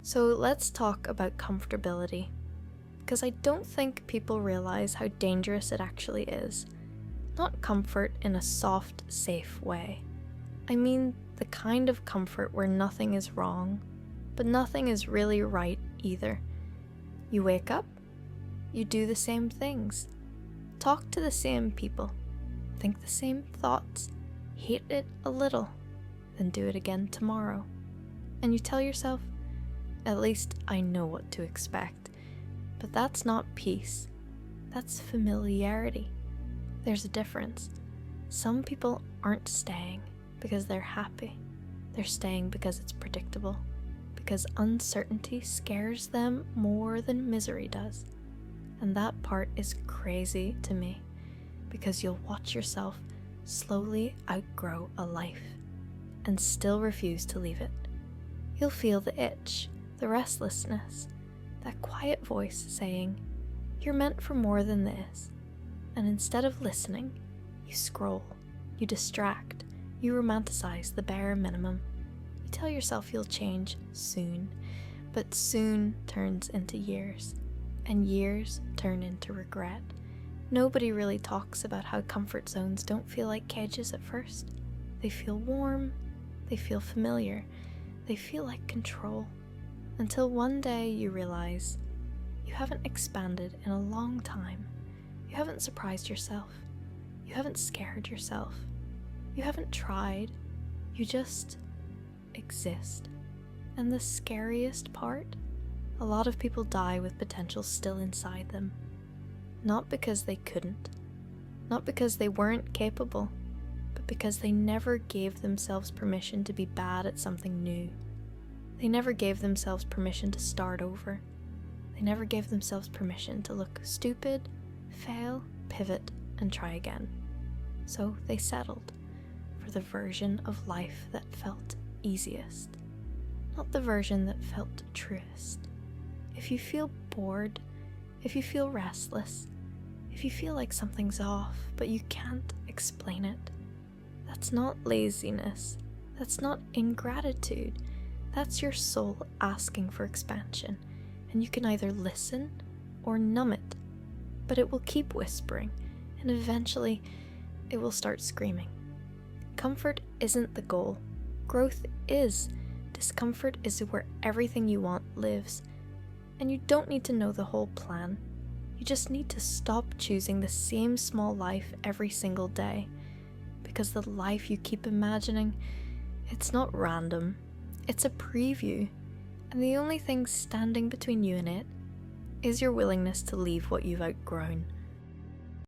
So let's talk about comfortability, because I don't think people realize how dangerous it actually is. Not comfort in a soft, safe way. I mean the kind of comfort where nothing is wrong, but nothing is really right either. You wake up, you do the same things, talk to the same people, think the same thoughts, hate it a little, then do it again tomorrow. And you tell yourself, at least I know what to expect. But that's not peace. That's familiarity. There's a difference. Some people aren't staying because they're happy. They're staying because it's predictable. Because uncertainty scares them more than misery does. And that part is crazy to me, because you'll watch yourself slowly outgrow a life and still refuse to leave it. You'll feel the itch, the restlessness, that quiet voice saying, "You're meant for more than this." And instead of listening, you scroll, you distract, you romanticize the bare minimum. You tell yourself you'll change soon, but soon turns into years, and years turn into regret. Nobody really talks about how comfort zones don't feel like cages at first. They feel warm, they feel familiar, they feel like control. Until one day you realize you haven't expanded in a long time. You haven't surprised yourself. You haven't scared yourself. You haven't tried. You just exist. And the scariest part? A lot of people die with potential still inside them. Not because they couldn't. Not because they weren't capable. But because they never gave themselves permission to be bad at something new. They never gave themselves permission to start over. They never gave themselves permission to look stupid, fail, pivot, and try again. So they settled for the version of life that felt easiest, not the version that felt truest. If you feel bored, if you feel restless, if you feel like something's off, but you can't explain it, that's not laziness. That's not ingratitude. That's your soul asking for expansion, and you can either listen or numb it, but it will keep whispering, and eventually it will start screaming. Comfort isn't the goal. Growth is. Discomfort is where everything you want lives, and you don't need to know the whole plan. You just need to stop choosing the same small life every single day, because the life you keep imagining, it's not random. It's a preview, and the only thing standing between you and it is your willingness to leave what you've outgrown.